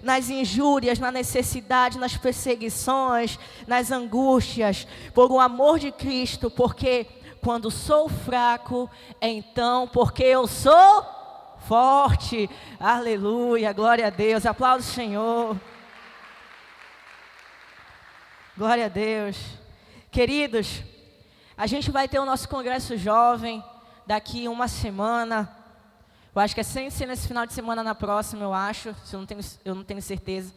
nas injúrias, na necessidade, nas perseguições, nas angústias, por o amor de Cristo, porque quando sou fraco, então porque eu sou forte. Aleluia, glória a Deus, aplauda o Senhor. Glória a Deus. Queridos, a gente vai ter o nosso congresso jovem daqui uma semana. Eu acho que é sem ser nesse final de semana, na próxima, eu acho. Eu não tenho certeza.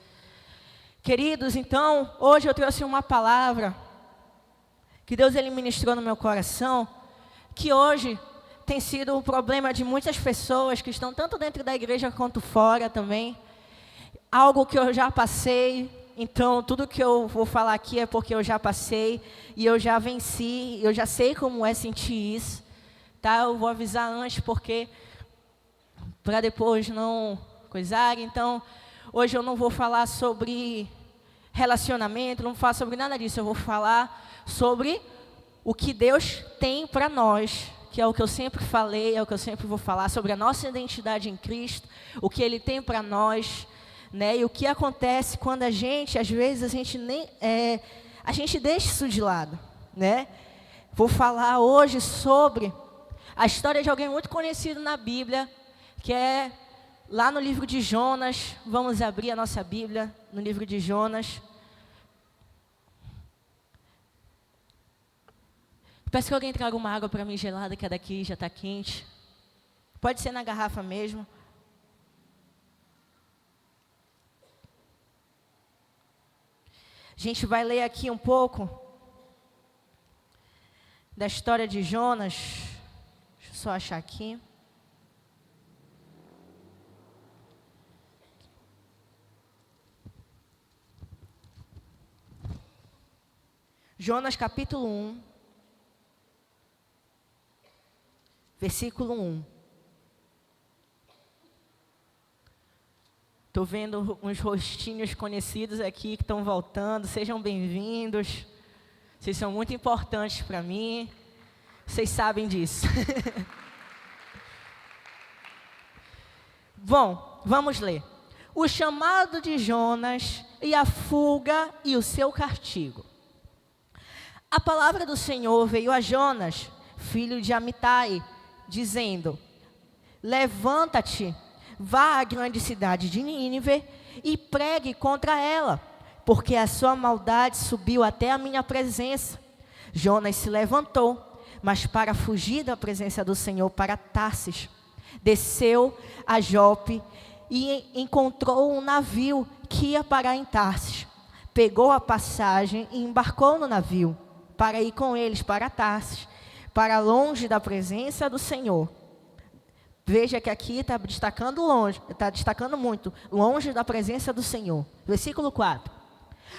Queridos, então, hoje eu trouxe uma palavra que Deus ele ministrou no meu coração, que hoje tem sido um problema de muitas pessoas que estão tanto dentro da igreja quanto fora também. Algo que eu já passei, então tudo que eu vou falar aqui é porque eu já passei e eu já venci, eu já sei como é sentir isso, tá? Eu vou avisar antes porque para depois não coisar. Então, hoje eu não vou falar sobre relacionamento, não vou falar sobre nada disso. Eu vou falar sobre o que Deus tem para nós, que é o que eu sempre falei, é o que eu sempre vou falar, sobre a nossa identidade em Cristo, o que Ele tem para nós, né? E o que acontece quando às vezes, a gente deixa isso de lado, né? Vou falar hoje sobre a história de alguém muito conhecido na Bíblia, que é lá no livro de Jonas. Vamos abrir a nossa Bíblia no livro de Jonas. Peço que alguém traga uma água para mim gelada, que a daqui já está quente. Pode ser na garrafa mesmo. A gente vai ler aqui um pouco da história de Jonas. Deixa eu só achar aqui. Jonas capítulo 1, versículo 1. Estou vendo uns rostinhos conhecidos aqui que estão voltando. Sejam bem-vindos. Vocês são muito importantes para mim. Vocês sabem disso. Bom, vamos ler. O chamado de Jonas e a fuga e o seu castigo. A palavra do Senhor veio a Jonas, filho de Amitai, dizendo: levanta-te, vá à grande cidade de Nínive e pregue contra ela, porque a sua maldade subiu até a minha presença. Jonas se levantou, mas para fugir da presença do Senhor para Tarsis, desceu a Jope e encontrou um navio que ia parar em Tarsis. Pegou a passagem e embarcou no navio para ir com eles para Tarsis, para longe da presença do Senhor. Veja que aqui está destacando longe, está destacando muito, longe da presença do Senhor. Versículo 4.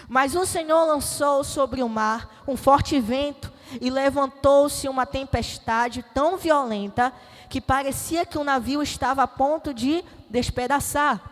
Mas o Senhor lançou sobre o mar um forte vento e levantou-se uma tempestade tão violenta que parecia que o navio estava a ponto de despedaçar.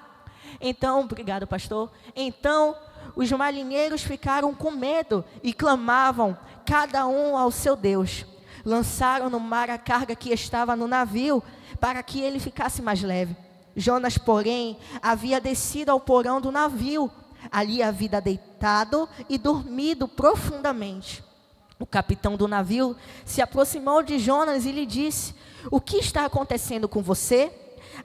Então, obrigado, pastor. Então, os marinheiros ficaram com medo e clamavam, cada um ao seu Deus. Lançaram no mar a carga que estava no navio, para que ele ficasse mais leve. Jonas, porém, havia descido ao porão do navio. Ali havia deitado e dormido profundamente. O capitão do navio se aproximou de Jonas e lhe disse: o que está acontecendo com você?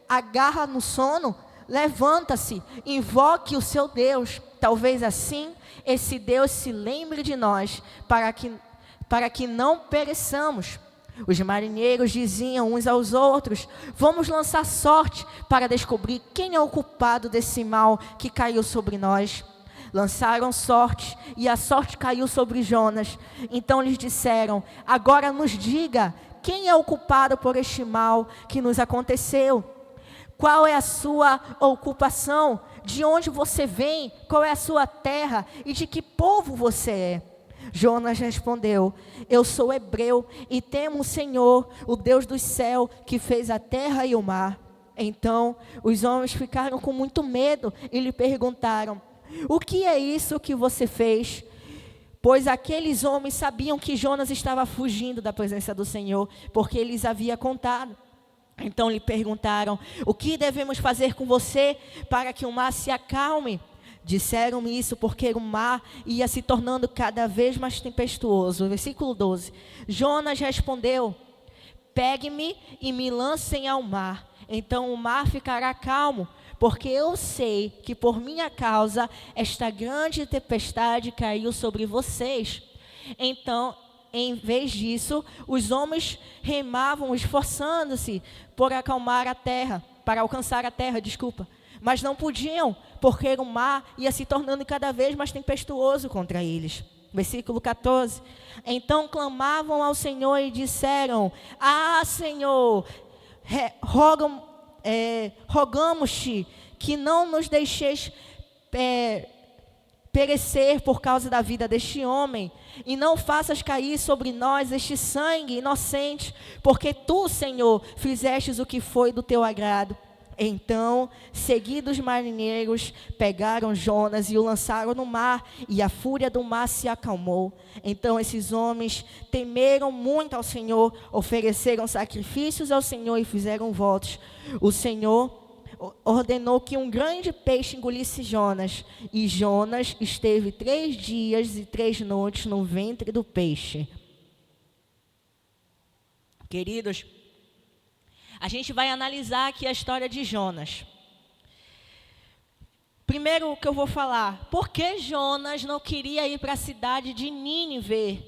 Agarra no sono? Levanta-se, invoque o seu Deus. Talvez assim esse Deus se lembre de nós, para que não pereçamos. Os marinheiros diziam uns aos outros: vamos lançar sorte para descobrir quem é o culpado desse mal que caiu sobre nós. Lançaram sorte e a sorte caiu sobre Jonas. Então lhes disseram: agora nos diga, quem é o culpado por este mal que nos aconteceu? Qual é a sua ocupação? De onde você vem? Qual é a sua terra? E de que povo você é? Jonas respondeu: eu sou hebreu e temo o Senhor, o Deus do céu, que fez a terra e o mar. Então os homens ficaram com muito medo e lhe perguntaram: o que é isso que você fez? Pois aqueles homens sabiam que Jonas estava fugindo da presença do Senhor, porque ele lhes havia contado. Então lhe perguntaram: o que devemos fazer com você para que o mar se acalme? Disseram-me isso porque o mar ia se tornando cada vez mais tempestuoso. Versículo 12. Jonas respondeu: pegue-me e me lancem ao mar, então o mar ficará calmo, porque eu sei que por minha causa esta grande tempestade caiu sobre vocês. Então, em vez disso, os homens remavam, esforçando-se por acalmar a terra, para alcançar a terra, mas não podiam, porque o mar ia se tornando cada vez mais tempestuoso contra eles. Versículo 14. Então clamavam ao Senhor e disseram: ah, Senhor, rogamos-te que não nos deixeis perecer por causa da vida deste homem, e não faças cair sobre nós este sangue inocente, porque tu, Senhor, fizestes o que foi do teu agrado. Então, seguidos marinheiros, pegaram Jonas e o lançaram no mar, e a fúria do mar se acalmou. Então esses homens temeram muito ao Senhor, ofereceram sacrifícios ao Senhor e fizeram votos. O Senhor ordenou que um grande peixe engolisse Jonas, e Jonas esteve 3 dias e 3 noites no ventre do peixe. Queridos, a gente vai analisar aqui a história de Jonas. Primeiro o que eu vou falar, por que Jonas não queria ir para a cidade de Nínive?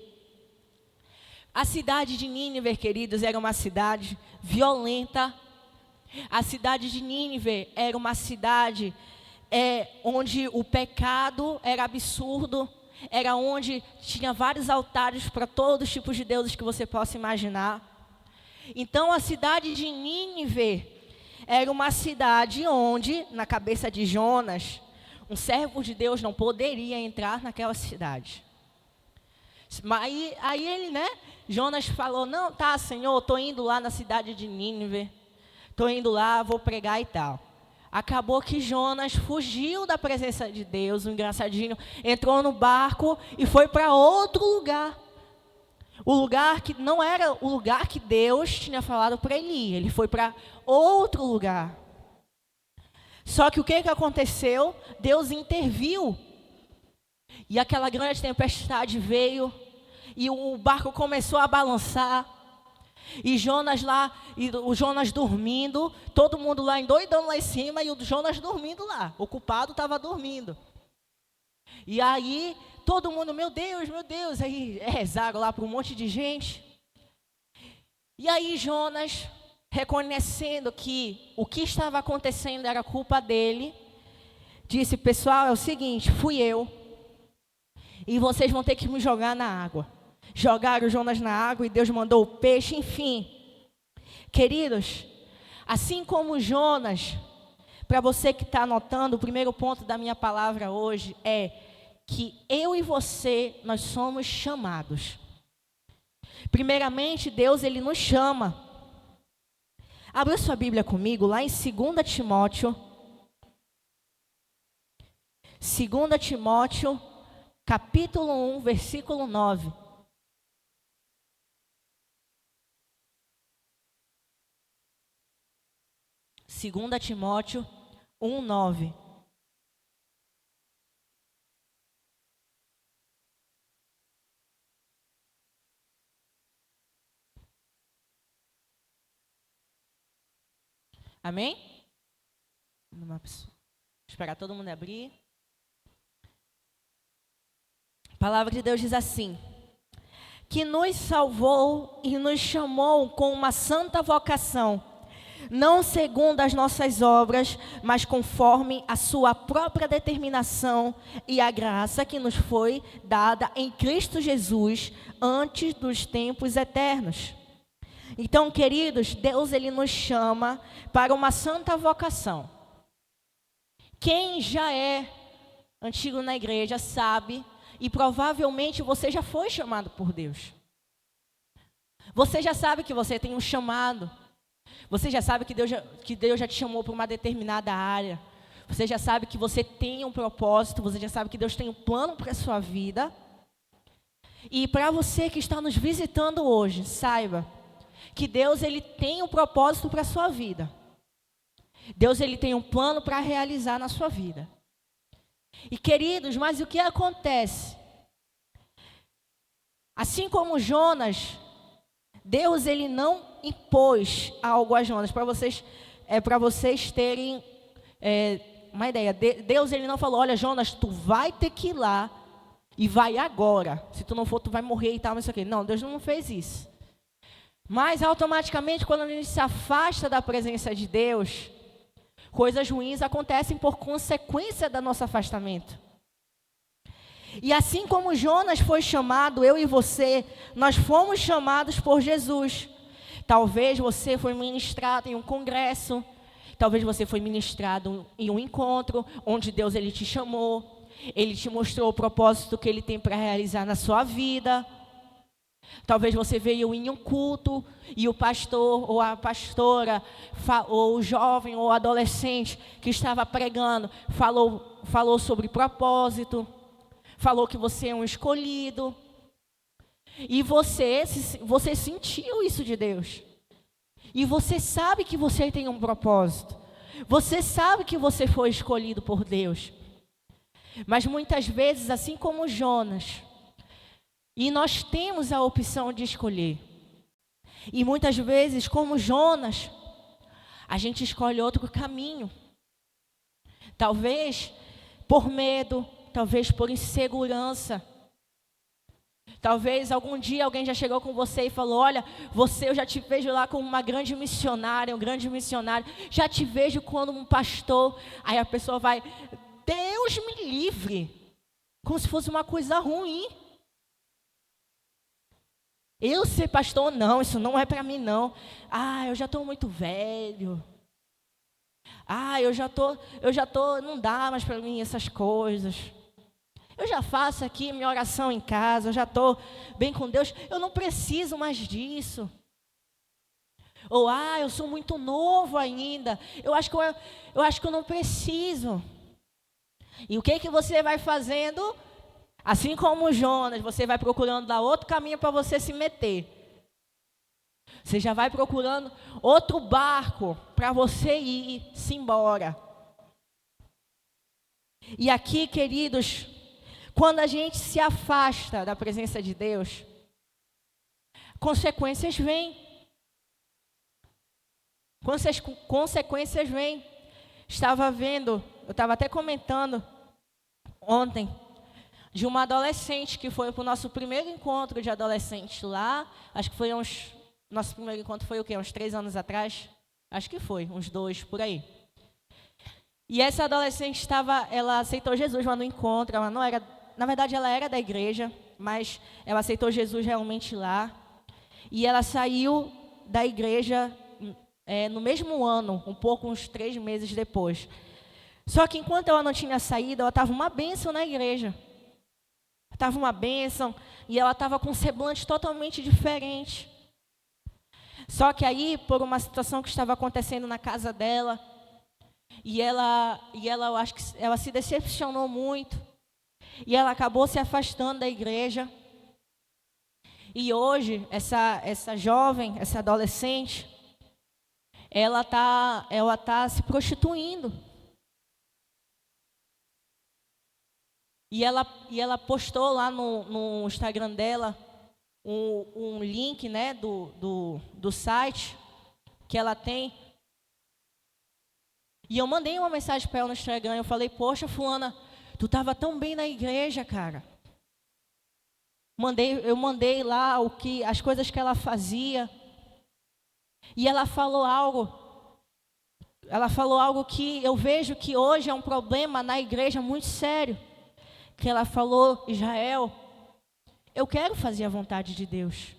A cidade de Nínive, queridos, era uma cidade violenta. A cidade de Nínive era uma cidade onde o pecado era absurdo, era onde tinha vários altares para todos os tipos de deuses que você possa imaginar. Então a cidade de Nínive era uma cidade onde, na cabeça de Jonas, um servo de Deus não poderia entrar naquela cidade. Mas aí ele, Jonas falou: não, tá, Senhor, estou indo lá na cidade de Nínive, estou indo lá, vou pregar e tal. Acabou que Jonas fugiu da presença de Deus, o engraçadinho, entrou no barco e foi para outro lugar. O lugar que não era o lugar que Deus tinha falado para ele ir. Ele foi para outro lugar. Só que o que aconteceu? Deus interviu. E aquela grande tempestade veio. E o barco começou a balançar. E Jonas lá, e o Jonas dormindo. Todo mundo lá endoidando lá em cima. E o Jonas dormindo lá. O culpado estava dormindo. E aí, todo mundo, meu Deus, aí rezaram lá para um monte de gente. E aí Jonas, reconhecendo que o que estava acontecendo era culpa dele, disse: pessoal, é o seguinte, fui eu, e vocês vão ter que me jogar na água. Jogaram Jonas na água e Deus mandou o peixe, enfim. Queridos, assim como Jonas, para você que está anotando, o primeiro ponto da minha palavra hoje é que eu e você, nós somos chamados. Primeiramente, Deus, Ele nos chama. Abra sua Bíblia comigo, lá em 2 Timóteo. 2 Timóteo, capítulo 1, versículo 9. Segunda Timóteo 1, 9. Amém? Esperar todo mundo abrir. A palavra de Deus diz assim: que nos salvou e nos chamou com uma santa vocação, não segundo as nossas obras, mas conforme a sua própria determinação e a graça que nos foi dada em Cristo Jesus antes dos tempos eternos. Então, queridos, Deus, Ele nos chama para uma santa vocação. Quem já é antigo na igreja sabe, e provavelmente você já foi chamado por Deus. Você já sabe que você tem um chamado. Você já sabe que Deus já te chamou para uma determinada área. Você já sabe que você tem um propósito. Você já sabe que Deus tem um plano para a sua vida. E para você que está nos visitando hoje, saiba que Deus ele tem um propósito para a sua vida. Deus ele tem um plano para realizar na sua vida. E queridos, mas o que acontece? Assim como Jonas, Deus ele não impôs algo a Jonas. Para vocês terem uma ideia. Deus ele não falou, olha Jonas, tu vai ter que ir lá e vai agora. Se tu não for, tu vai morrer e tal, não sei o quê. Não, Deus não fez isso. Mas automaticamente, quando a gente se afasta da presença de Deus, coisas ruins acontecem por consequência do nosso afastamento. E assim como Jonas foi chamado, eu e você, nós fomos chamados por Jesus. Talvez você foi ministrado em um congresso, talvez você foi ministrado em um encontro, onde Deus ele te chamou, ele te mostrou o propósito que ele tem para realizar na sua vida. Talvez você veio em um culto e o pastor ou a pastora, ou o jovem ou o adolescente que estava pregando, falou sobre propósito, falou que você é um escolhido. E você sentiu isso de Deus. E você sabe que você tem um propósito. Você sabe que você foi escolhido por Deus. Mas muitas vezes, assim como Jonas, e nós temos a opção de escolher. E muitas vezes, como Jonas, a gente escolhe outro caminho. Talvez por medo, talvez por insegurança. Talvez algum dia alguém já chegou com você e falou, olha, eu já te vejo lá como uma grande missionária, um grande missionário. Já te vejo como um pastor. Aí a pessoa vai, Deus me livre. Como se fosse uma coisa ruim. Eu ser pastor, não, isso não é para mim não. Eu já estou muito velho. Eu já tô, não dá mais para mim essas coisas. Eu já faço aqui minha oração em casa, eu já estou bem com Deus, eu não preciso mais disso. Ou, eu sou muito novo ainda, eu acho que eu não preciso. E o que você vai fazendo? Assim como Jonas, você vai procurando dar outro caminho para você se meter. Você já vai procurando outro barco para você ir-se embora. E aqui, queridos, quando a gente se afasta da presença de Deus, consequências vêm. Consequências vêm. Eu estava até comentando ontem, de uma adolescente que foi para o nosso primeiro encontro de adolescente lá, acho que foi nosso primeiro encontro foi o quê? Uns 3 anos atrás? Acho que foi, uns 2, por aí. E essa adolescente ela aceitou Jesus lá no encontro, ela não era, na verdade ela era da igreja, mas ela aceitou Jesus realmente lá. E ela saiu da igreja no mesmo ano, uns 3 meses depois. Só que enquanto ela não tinha saído, ela estava uma bênção na igreja. Estava uma bênção e ela estava com um semblante totalmente diferente. Só que aí, por uma situação que estava acontecendo na casa dela, eu acho que ela se decepcionou muito, e ela acabou se afastando da igreja. E hoje, essa jovem, essa adolescente, ela tá se prostituindo. E ela postou lá no Instagram dela um link, né, do site que ela tem. E eu mandei uma mensagem para ela no Instagram. Eu falei, poxa, fulana, tu estava tão bem na igreja, cara. Eu mandei lá as coisas que ela fazia. E ela falou algo que eu vejo que hoje é um problema na igreja muito sério. Que ela falou, Israel, eu quero fazer a vontade de Deus.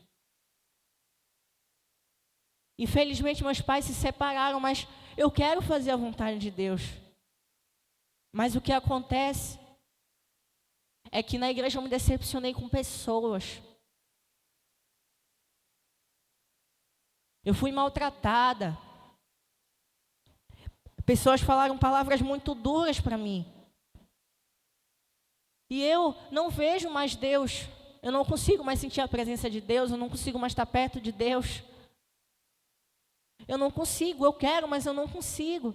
Infelizmente meus pais se separaram, mas eu quero fazer a vontade de Deus. Mas o que acontece é que na igreja eu me decepcionei com pessoas. Eu fui maltratada. Pessoas falaram palavras muito duras para mim. E eu não vejo mais Deus. Eu não consigo mais sentir a presença de Deus. Eu não consigo mais estar perto de Deus. eu não consigo, eu quero, mas eu não consigo.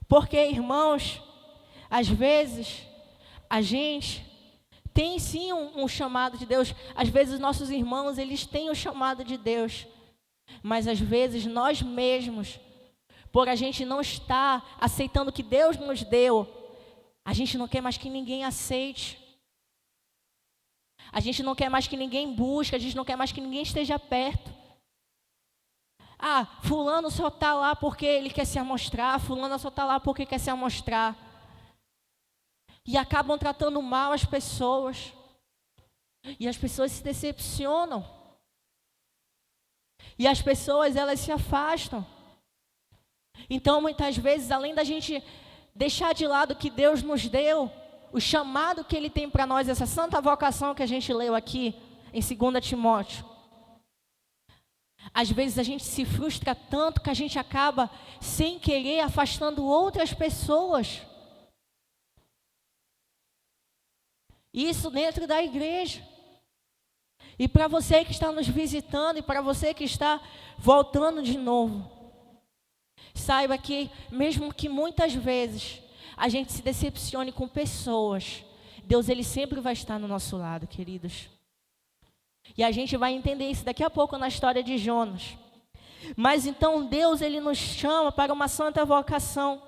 Porque, irmãos, às vezes, a gente tem sim um chamado de Deus. Às vezes, nossos irmãos, eles têm o chamado de Deus. Mas, às vezes, nós mesmos, por a gente não estar aceitando o que Deus nos deu, a gente não quer mais que ninguém aceite. A gente não quer mais que ninguém busque, a gente não quer mais que ninguém esteja perto. Fulano só está lá porque ele quer se amostrar, fulano só está lá porque quer se amostrar. E acabam tratando mal as pessoas. E as pessoas se decepcionam. E as pessoas, elas se afastam. Então, muitas vezes, além da gente deixar de lado o que Deus nos deu, o chamado que Ele tem para nós, essa santa vocação que a gente leu aqui em 2 Timóteo, às vezes a gente se frustra tanto que a gente acaba, sem querer, afastando outras pessoas. Isso dentro da igreja. E para você que está nos visitando, e para você que está voltando de novo, saiba que, mesmo que muitas vezes a gente se decepcione com pessoas, Deus, Ele sempre vai estar no nosso lado, queridos. E a gente vai entender isso daqui a pouco na história de Jonas. Mas então Deus, Ele nos chama para uma santa vocação.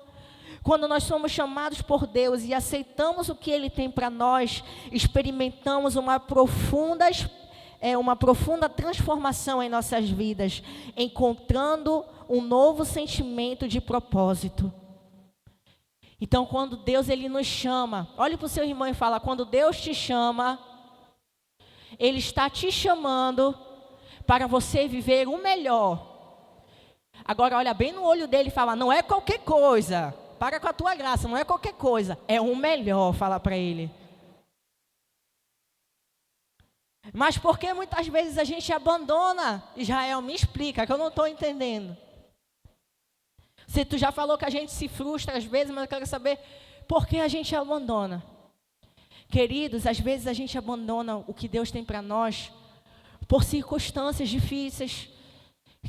Quando nós somos chamados por Deus e aceitamos o que Ele tem para nós, experimentamos uma profunda transformação em nossas vidas, encontrando um novo sentimento de propósito. Então, quando Deus, Ele nos chama, olhe para o seu irmão e fala: quando Deus te chama, Ele está te chamando para você viver o melhor. Agora, olha bem no olho dele e fala: não é qualquer coisa, para com a tua graça, não é qualquer coisa, é o melhor, fala para ele. Mas por que muitas vezes a gente abandona? Israel, me explica, que eu não estou entendendo. Se tu já falou que a gente se frustra às vezes, mas eu quero saber por que a gente abandona. Queridos, às vezes a gente abandona o que Deus tem para nós por circunstâncias difíceis,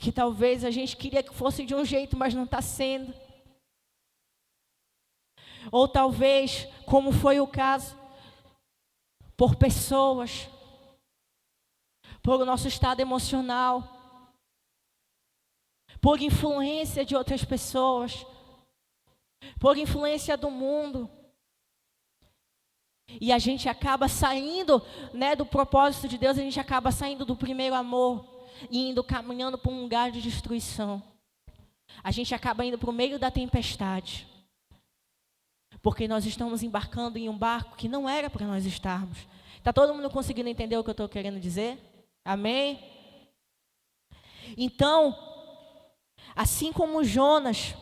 que talvez a gente queria que fosse de um jeito, mas não está sendo. Ou talvez, como foi o caso, por pessoas, por o nosso estado emocional, por influência de outras pessoas, por influência do mundo. E a gente acaba saindo, do propósito de Deus, a gente acaba saindo do primeiro amor e indo caminhando para um lugar de destruição. A gente acaba indo para o meio da tempestade, porque nós estamos embarcando em um barco que não era para nós estarmos. Está todo mundo conseguindo entender o que eu estou querendo dizer? Amém? Então, assim como Jonas,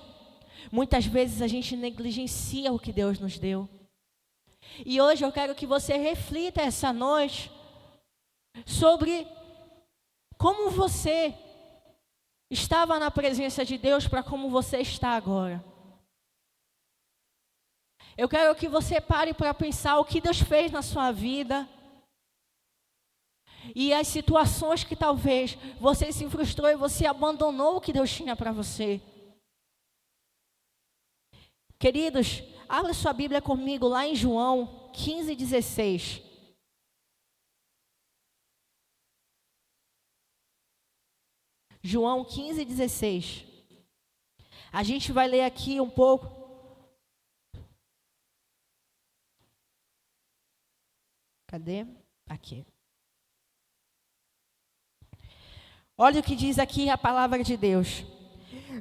muitas vezes a gente negligencia o que Deus nos deu. E hoje eu quero que você reflita essa noite sobre como você estava na presença de Deus para como você está agora. Eu quero que você pare para pensar o que Deus fez na sua vida e as situações que talvez você se frustrou e você abandonou o que Deus tinha para você. Queridos, abra sua Bíblia comigo lá em João 15:16. João 15:16. A gente vai ler aqui um pouco. Cadê? Aqui. Olha o que diz aqui a palavra de Deus.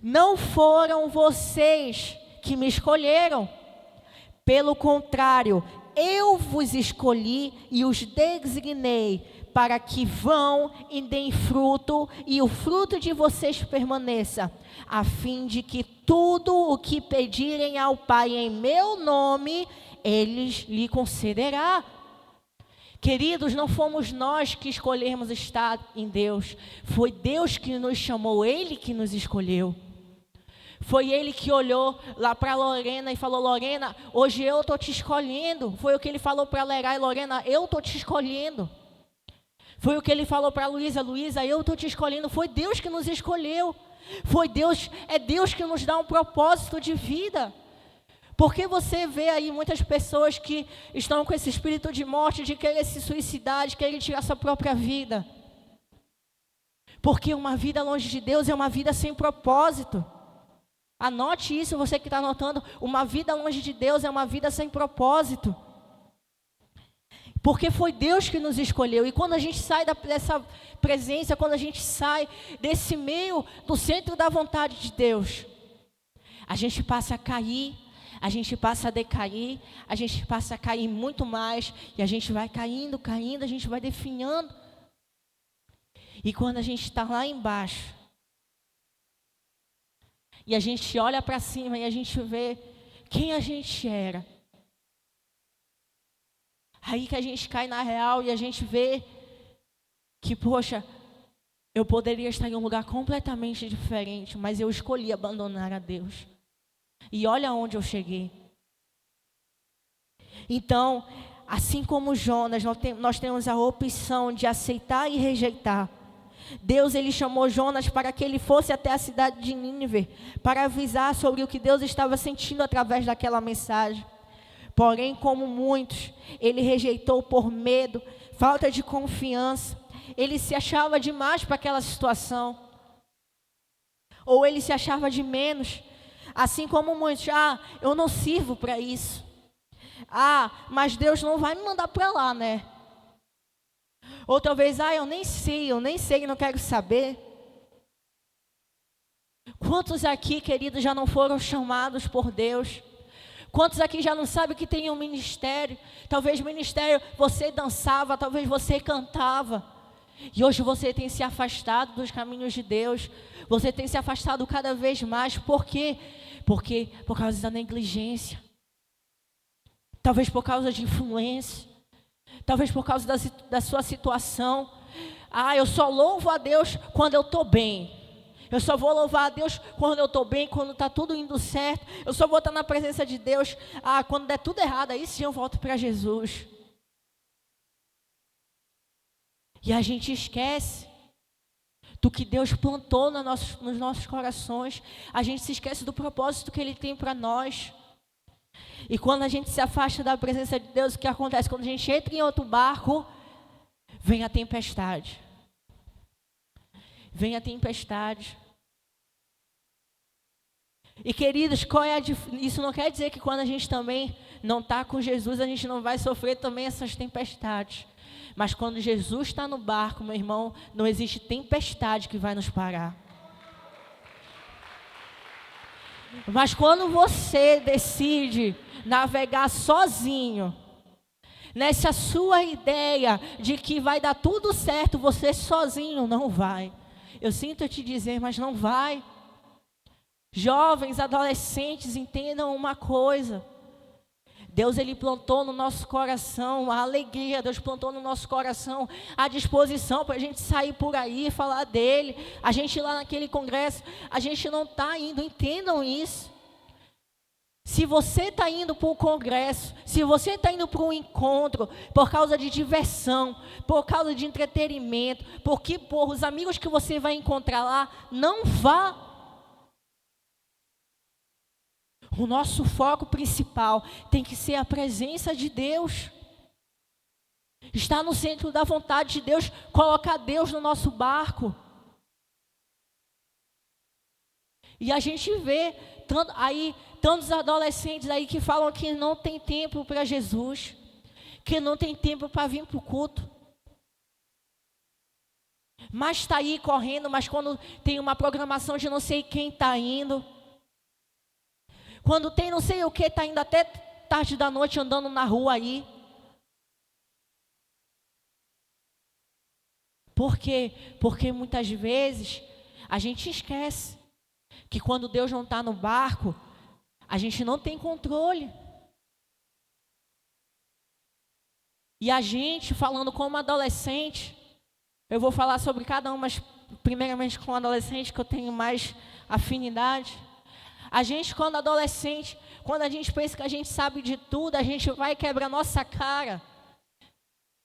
Não foram vocês que me escolheram. Pelo contrário, eu vos escolhi e os designei para que vão e deem fruto e o fruto de vocês permaneça, a fim de que tudo o que pedirem ao Pai em meu nome, Ele lhe concederá. Queridos, não fomos nós que escolhemos estar em Deus. Foi Deus que nos chamou, Ele que nos escolheu. Foi Ele que olhou lá para Lorena e falou: Lorena, hoje eu estou te escolhendo. Foi o que Ele falou para Lerai: Lorena, eu estou te escolhendo. Foi o que ele falou para Luísa: Luísa, eu estou te escolhendo. Foi Deus que nos escolheu. Foi Deus, é Deus que nos dá um propósito de vida. Porque você vê aí muitas pessoas que estão com esse espírito de morte, de querer se suicidar, de querer tirar sua própria vida. Porque uma vida longe de Deus é uma vida sem propósito. Anote isso, você que está anotando. Uma vida longe de Deus é uma vida sem propósito. Porque foi Deus que nos escolheu. E quando a gente sai dessa presença, quando a gente sai desse meio, do centro da vontade de Deus, a gente passa a cair, a gente passa a decair, a gente passa a cair muito mais, e a gente vai caindo, a gente vai definhando. E quando a gente está lá embaixo, e a gente olha para cima e a gente vê quem a gente era, aí que a gente cai na real e a gente vê que, poxa, eu poderia estar em um lugar completamente diferente, mas eu escolhi abandonar a Deus. E olha onde eu cheguei. Então, assim como Jonas, nós temos a opção de aceitar e rejeitar. Deus, ele chamou Jonas para que ele fosse até a cidade de Nínive, para avisar sobre o que Deus estava sentindo através daquela mensagem. Porém, como muitos, ele rejeitou por medo, falta de confiança. Ele se achava demais para aquela situação. Ou ele se achava de menos. Assim como muitos, eu não sirvo para isso. Mas Deus não vai me mandar para lá, né? Ou talvez, eu nem sei, não quero saber. Quantos aqui, queridos, já não foram chamados por Deus? Quantos aqui já não sabem que tem um ministério? Talvez ministério você dançava, talvez você cantava. E hoje você tem se afastado dos caminhos de Deus. Você tem se afastado cada vez mais. Por quê? Porque por causa da negligência. Talvez por causa de influência. Talvez por causa da sua situação. Eu só louvo a Deus quando eu estou bem. Eu só vou louvar a Deus quando eu estou bem, quando está tudo indo certo. Eu só vou estar na presença de Deus. Quando der tudo errado, aí sim eu volto para Jesus. E a gente esquece do que Deus plantou nos nossos corações. A gente se esquece do propósito que Ele tem para nós. E quando a gente se afasta da presença de Deus, o que acontece? Quando a gente entra em outro barco, vem a tempestade. Vem a tempestade. E queridos, isso não quer dizer que quando a gente também não está com Jesus, a gente não vai sofrer também essas tempestades. Mas quando Jesus está no barco, meu irmão, não existe tempestade que vai nos parar. Mas quando você decide navegar sozinho, nessa sua ideia de que vai dar tudo certo, você sozinho não vai. Eu sinto te dizer, mas não vai. Jovens, adolescentes, entendam uma coisa. Deus, Ele plantou no nosso coração a alegria. Deus plantou no nosso coração a disposição para a gente sair por aí e falar dEle. A gente ir lá naquele congresso, a gente não está indo, entendam isso. Se você está indo para o congresso, se você está indo para um encontro, por causa de diversão, por causa de entretenimento, porque por os amigos que você vai encontrar lá, não vá. O nosso foco principal tem que ser a presença de Deus. Estar no centro da vontade de Deus, colocar Deus no nosso barco. E a gente vê tantos adolescentes aí que falam que não tem tempo para Jesus, que não tem tempo para vir para o culto. Mas está aí correndo, mas quando tem uma programação de não sei quem está indo, quando tem não sei o que, está indo até tarde da noite andando na rua aí. Por quê? Porque muitas vezes a gente esquece que quando Deus não está no barco, a gente não tem controle. E a gente, falando como adolescente, eu vou falar sobre cada uma, mas primeiramente com adolescente, que eu tenho mais afinidade. A gente, quando adolescente, quando a gente pensa que a gente sabe de tudo, a gente vai quebrar nossa cara.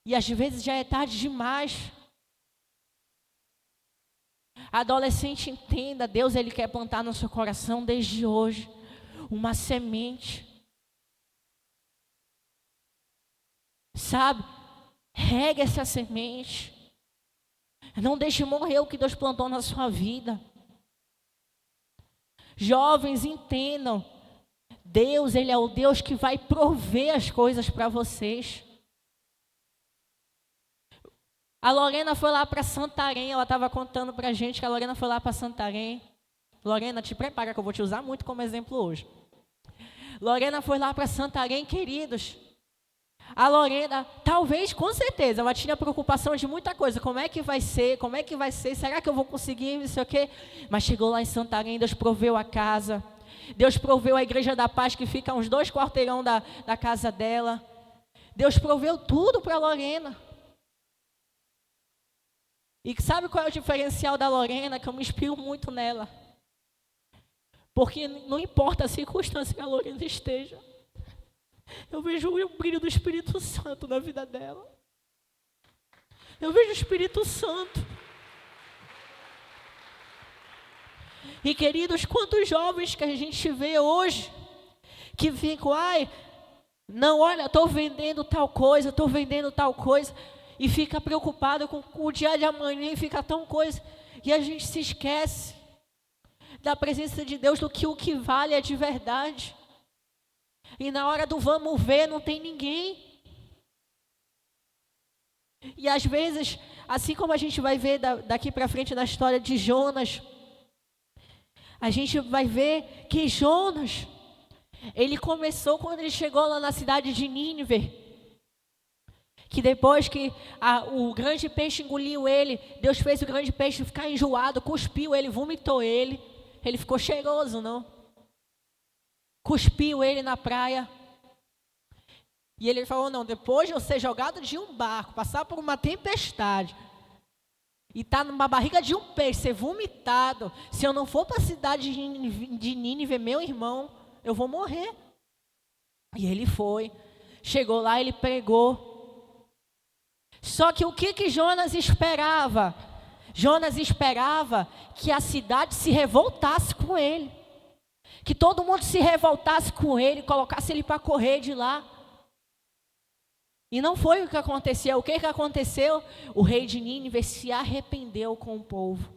E às vezes já é tarde demais. Adolescente, entenda, Deus ele quer plantar no seu coração desde hoje uma semente. Sabe? Regue essa semente. Não deixe morrer o que Deus plantou na sua vida. Jovens, entendam. Deus, ele é o Deus que vai prover as coisas para vocês. A Lorena foi lá para Santarém, ela estava contando para a gente que a Lorena foi lá para Santarém. Lorena, te prepara que eu vou te usar muito como exemplo hoje. Lorena foi lá para Santarém, queridos. A Lorena, talvez, com certeza, ela tinha preocupação de muita coisa. Como é que vai ser? Será que eu vou conseguir? Não sei o quê. Mas chegou lá em Santarém, Deus proveu a casa. Deus proveu a Igreja da Paz, que fica a uns 2 quarteirão da casa dela. Deus proveu tudo para a Lorena. E sabe qual é o diferencial da Lorena? Que eu me inspiro muito nela. Porque não importa a circunstância que a Lorena esteja. Eu vejo o brilho do Espírito Santo na vida dela. Eu vejo o Espírito Santo. E queridos, quantos jovens que a gente vê hoje, que ficam, não, olha, estou vendendo tal coisa, e fica preocupado com o dia de amanhã, e fica tão coisa, e a gente se esquece da presença de Deus, do que o que vale é de verdade. E na hora do vamos ver, não tem ninguém. E às vezes, assim como a gente vai ver daqui para frente da história de Jonas, a gente vai ver que Jonas, ele começou quando ele chegou lá na cidade de Nínive. Que depois que o grande peixe engoliu ele, Deus fez o grande peixe ficar enjoado, cuspiu ele, vomitou ele. Ele ficou cheiroso, não? Cuspiu ele na praia. E ele falou, não, depois de eu ser jogado de um barco, passar por uma tempestade, e estar numa barriga de um peixe, ser vomitado, se eu não for para a cidade de Nínive, meu irmão, eu vou morrer. E ele foi. Chegou lá, ele pregou. Só que o que Jonas esperava? Jonas esperava que a cidade se revoltasse com ele. Que todo mundo se revoltasse com ele, colocasse ele para correr de lá. E não foi o que aconteceu. O que aconteceu? O rei de Nínive se arrependeu com o povo.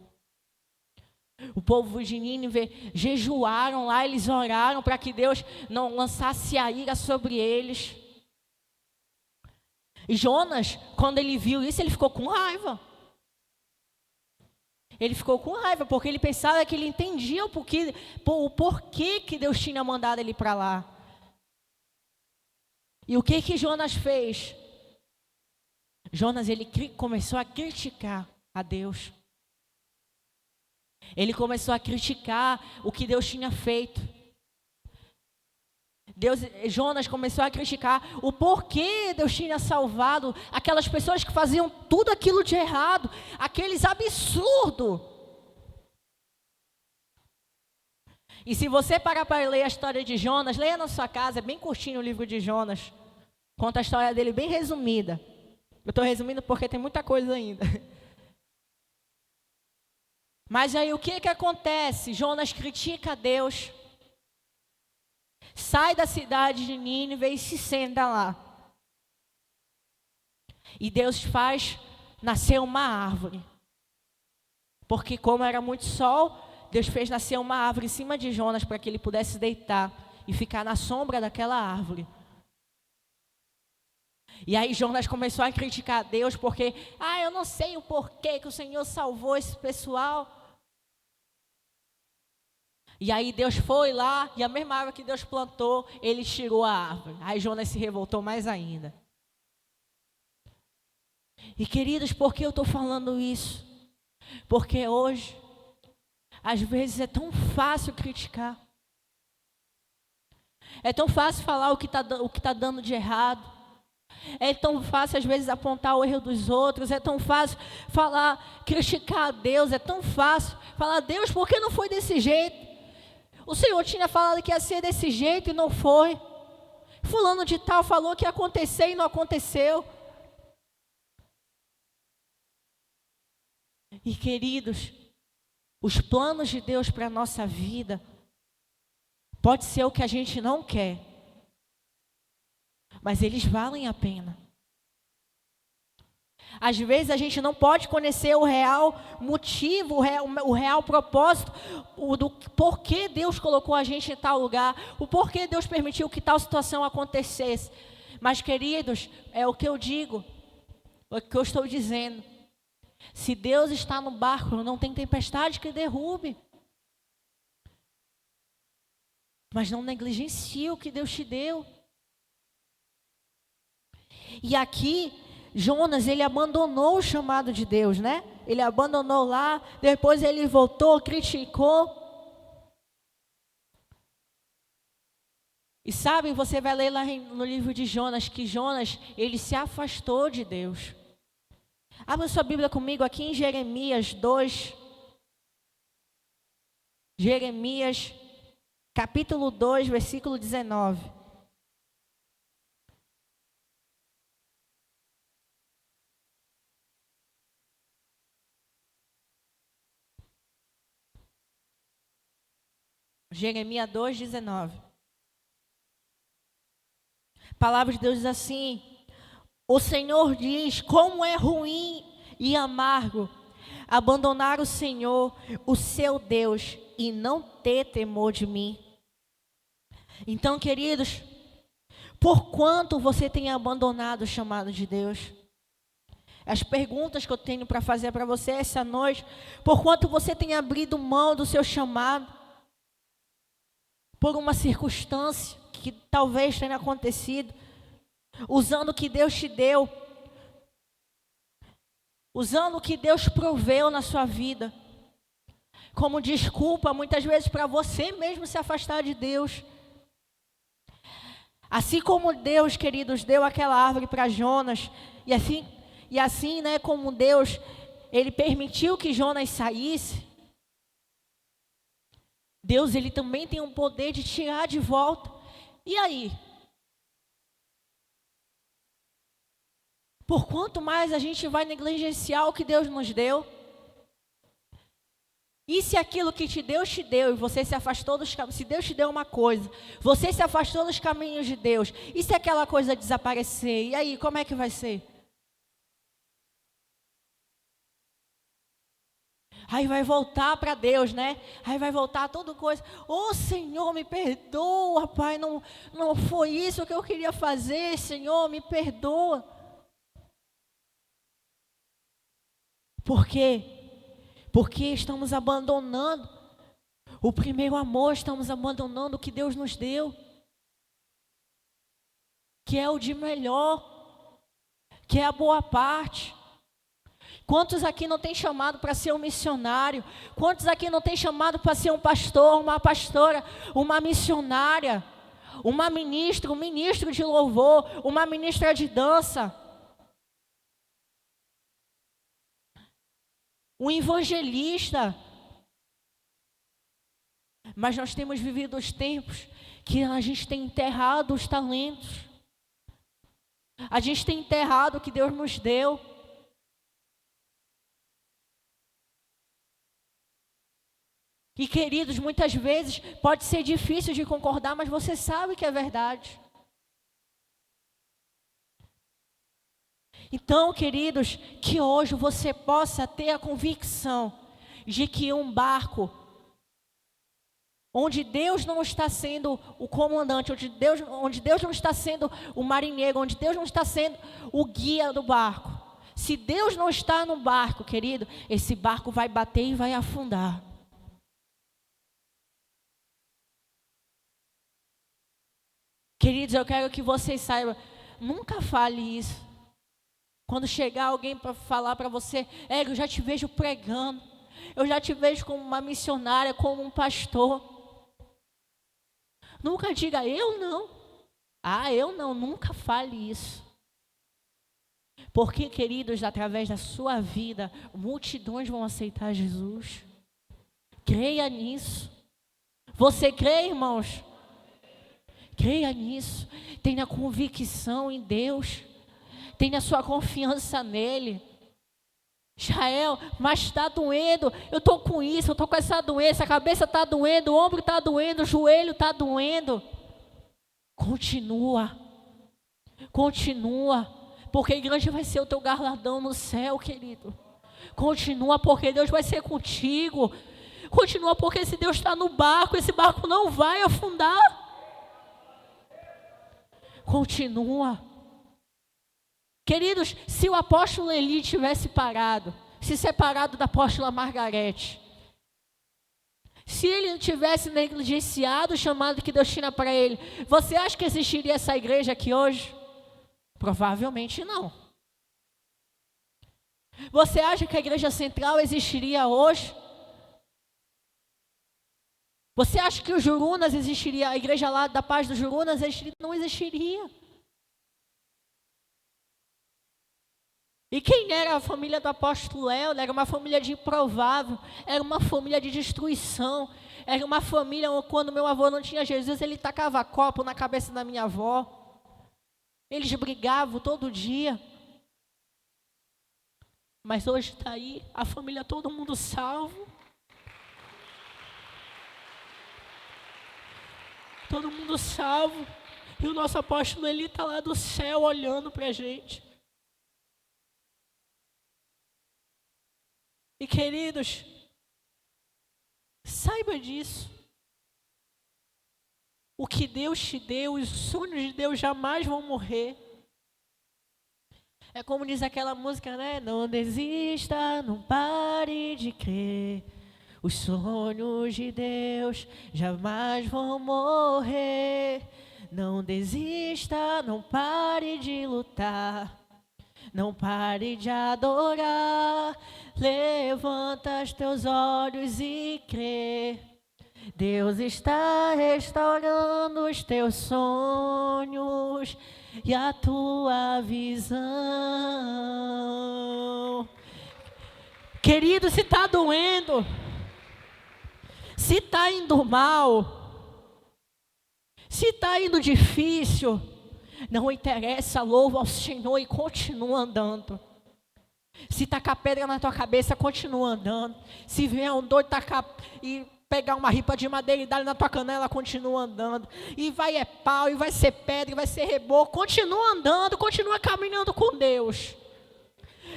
O povo de Nínive jejuaram lá, eles oraram para que Deus não lançasse a ira sobre eles. E Jonas, quando ele viu isso, ele ficou com raiva. Ele ficou com raiva, porque ele pensava que ele entendia o porquê que Deus tinha mandado ele para lá. E o que Jonas fez? Jonas, ele começou a criticar a Deus. Ele começou a criticar o que Deus tinha feito. Jonas começou a criticar o porquê Deus tinha salvado aquelas pessoas que faziam tudo aquilo de errado, aqueles absurdos. E se você parar para ler a história de Jonas, leia na sua casa, é bem curtinho o livro de Jonas. Conta a história dele bem resumida. Eu estou resumindo porque tem muita coisa ainda. Mas aí o que acontece? Jonas critica a Deus. Sai da cidade de Nínive e se senta lá. E Deus faz nascer uma árvore. Porque como era muito sol, Deus fez nascer uma árvore em cima de Jonas para que ele pudesse deitar e ficar na sombra daquela árvore. E aí Jonas começou a criticar a Deus porque, eu não sei o porquê que o Senhor salvou esse pessoal. E aí Deus foi lá, e a mesma árvore que Deus plantou, ele tirou a árvore. Aí Jonas se revoltou mais ainda. E queridos, por que eu estou falando isso? Porque hoje, às vezes é tão fácil criticar. É tão fácil falar o que tá dando de errado. É tão fácil às vezes apontar o erro dos outros. É tão fácil criticar a Deus. É tão fácil falar, Deus, por que não foi desse jeito? O Senhor tinha falado que ia ser desse jeito e não foi. Fulano de tal falou que ia acontecer e não aconteceu. E queridos, Os planos de Deus para a nossa vida pode ser o que a gente não quer, mas eles valem a pena. Às vezes a gente não pode conhecer o real motivo, o real propósito, do porquê Deus colocou a gente em tal lugar, o porquê Deus permitiu que tal situação acontecesse. Mas, queridos, é o que eu digo, é o que eu estou dizendo. Se Deus está no barco, não tem tempestade que derrube. Mas não negligencie o que Deus te deu. E aqui, Jonas, ele abandonou o chamado de Deus, né? Ele abandonou lá, depois ele voltou, criticou. E sabe, você vai ler lá no livro de Jonas, que Jonas, ele se afastou de Deus. Abra sua Bíblia comigo aqui em Jeremias 2. Jeremias, capítulo 2, versículo 19. Jeremias 2, 19. A palavra de Deus diz assim: o Senhor diz, como é ruim e amargo abandonar o Senhor, o seu Deus, e não ter temor de mim. Então, queridos, por quanto você tem abandonado o chamado de Deus? As perguntas que eu tenho para fazer para você essa noite: por quanto você tem abrido mão do seu chamado? Por uma circunstância que talvez tenha acontecido, usando o que Deus te deu, usando o que Deus proveu na sua vida, como desculpa muitas vezes para você mesmo se afastar de Deus. Assim como Deus, queridos, deu aquela árvore para Jonas, e assim, né, como Deus, ele permitiu que Jonas saísse, Deus, ele também tem um poder de tirar de volta. E aí? Por quanto mais a gente vai negligenciar o que Deus nos deu? E se aquilo que Deus te deu e você se afastou dos caminhos, se Deus te deu uma coisa, você se afastou dos caminhos de Deus, e se aquela coisa desaparecer? E aí, como é que vai ser? Aí vai voltar para Deus, né? Aí vai voltar toda coisa. Ô Senhor, me perdoa, Pai, não foi isso que eu queria fazer, Senhor, me perdoa. Por quê? Porque estamos abandonando o primeiro amor, estamos abandonando o que Deus nos deu, que é o de melhor, que é a boa parte. Quantos aqui não tem chamado para ser um missionário? Quantos aqui não tem chamado para ser um pastor, uma pastora, uma missionária, uma ministra, um ministro de louvor, uma ministra de dança, um evangelista? Mas nós temos vivido os tempos que a gente tem enterrado os talentos, a gente tem enterrado o que Deus nos deu. E, queridos, muitas vezes pode ser difícil de concordar, mas você sabe que é verdade. Então, queridos, que hoje você possa ter a convicção de que um barco, onde Deus não está sendo o comandante, onde Deus não está sendo o marinheiro, onde Deus não está sendo o guia do barco. Se Deus não está no barco, querido, esse barco vai bater e vai afundar. Queridos, eu quero que vocês saibam, nunca fale isso. Quando chegar alguém para falar para você, eu já te vejo pregando, eu já te vejo como uma missionária, como um pastor. Nunca diga, eu não. Eu não, nunca fale isso. Porque, queridos, através da sua vida, multidões vão aceitar Jesus. Creia nisso. Você crê, irmãos? Creia nisso, tenha convicção em Deus, tenha sua confiança nele. Jael, mas está doendo, eu estou com isso, eu estou com essa doença, a cabeça está doendo, o ombro está doendo, o joelho está doendo. Continua, porque a igreja vai ser o teu galardão no céu, querido. Continua, porque Deus vai ser contigo. Continua, porque se Deus está no barco, esse barco não vai afundar. Continua. Queridos, se o apóstolo Eli tivesse parado, se separado da apóstola Margarete, se ele não tivesse negligenciado o chamado que Deus tinha para ele, você acha que existiria essa igreja aqui hoje? Provavelmente não. Você acha que a igreja central existiria hoje? Você acha que o Jurunas existiria, a igreja lá da Paz do Jurunas não existiria? E quem era a família do apóstolo Léo? Era uma família de improvável, era uma família de destruição, era uma família onde quando meu avô não tinha Jesus, ele tacava copo na cabeça da minha avó. Eles brigavam todo dia. Mas hoje está aí, a família, todo mundo salvo. Todo mundo salvo. E o nosso apóstolo Eli está lá do céu olhando para a gente. E queridos, saiba disso. O que Deus te deu, os sonhos de Deus jamais vão morrer. É como diz aquela música, né? Não desista, não pare de crer. Os sonhos de Deus jamais vão morrer. Não desista, não pare de lutar. Não pare de adorar. Levanta os teus olhos e crê. Deus está restaurando os teus sonhos e a tua visão. Querido, se está doendo, se está indo mal, se está indo difícil, não interessa, louva ao Senhor e continua andando. Se tacar pedra na tua cabeça, continua andando. Se vier um doido tacar e pegar uma ripa de madeira e dar na tua canela, continua andando. E vai é pau, e vai ser pedra, e vai ser reboco. Continua andando, continua caminhando com Deus.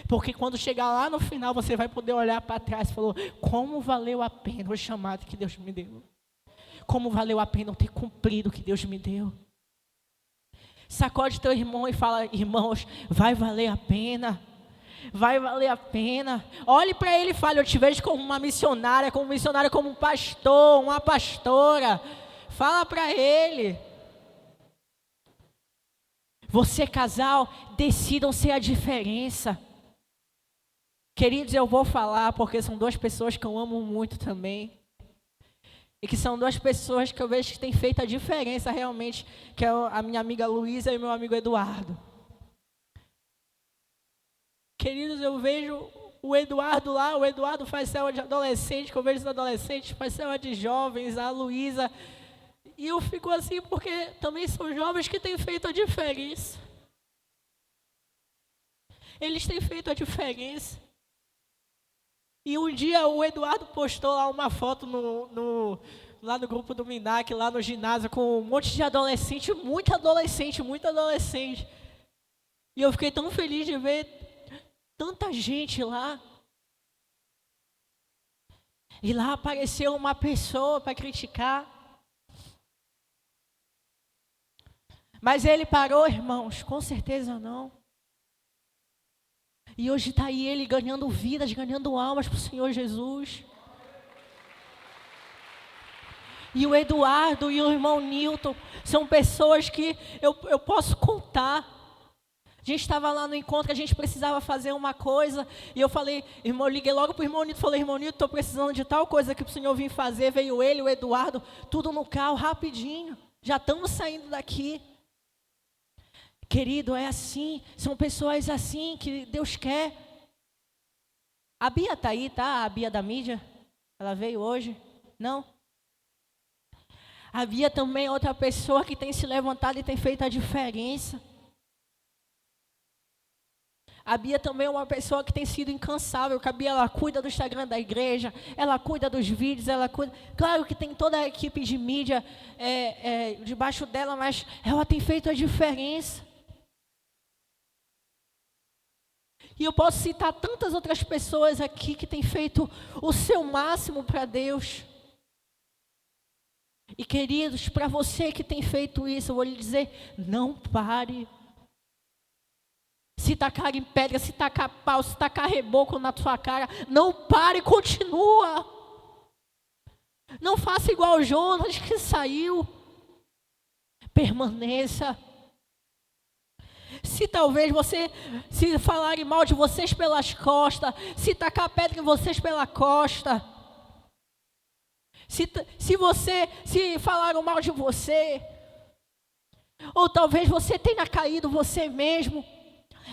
Porque quando chegar lá no final, você vai poder olhar para trás e falar: como valeu a pena o chamado que Deus me deu. Como valeu a pena eu ter cumprido o que Deus me deu. Sacode teu irmão e fala: irmãos, vai valer a pena. Vai valer a pena. Olhe para ele e fale: eu te vejo como uma missionária, como um pastor, uma pastora. Fala para ele. Você, casal, decidam ser a diferença. Queridos, eu vou falar porque são duas pessoas que eu amo muito também. E que são duas pessoas que eu vejo que têm feito a diferença realmente, que é a minha amiga Luísa e o meu amigo Eduardo. Queridos, eu vejo o Eduardo lá, o Eduardo faz célula de adolescente, que eu vejo os adolescentes, faz célula de jovens, a Luísa. E eu fico assim porque também são jovens que têm feito a diferença. Eles têm feito a diferença. E um dia o Eduardo postou lá uma foto lá no grupo do Minac, lá no ginásio, com um monte de adolescente, muito adolescente. E eu fiquei tão feliz de ver tanta gente lá. E lá apareceu uma pessoa para criticar. Mas ele parou, irmãos? Com certeza não. E hoje está aí ele ganhando vidas, ganhando almas para o Senhor Jesus. E o Eduardo e o irmão Newton são pessoas que eu posso contar. A gente estava lá no encontro, a gente precisava fazer uma coisa. E eu falei, irmão, eu liguei logo para o irmão Newton, falei: irmão Newton, estou precisando de tal coisa que o Senhor vir fazer. Veio ele, o Eduardo, tudo no carro, rapidinho. Já estamos saindo daqui. Querido, é assim, são pessoas assim que Deus quer. A Bia está aí, tá? A Bia da mídia, ela veio hoje? Não? A Bia também é outra pessoa que tem se levantado e tem feito a diferença. A Bia também é uma pessoa que tem sido incansável, que a Bia, ela cuida do Instagram da igreja, ela cuida dos vídeos, ela cuida... Claro que tem toda a equipe de mídia debaixo dela, mas ela tem feito a diferença. E eu posso citar tantas outras pessoas aqui que têm feito o seu máximo para Deus. E queridos, para você que tem feito isso, eu vou lhe dizer, não pare. Se tacar em pedra, se tacar pau, se tacar reboco na sua cara, não pare, continua. Não faça igual o Jonas que saiu. Permaneça. Se talvez se falarem mal de vocês pelas costas, se tacar pedra em vocês pela costa, se falaram mal de você, ou talvez você tenha caído você mesmo,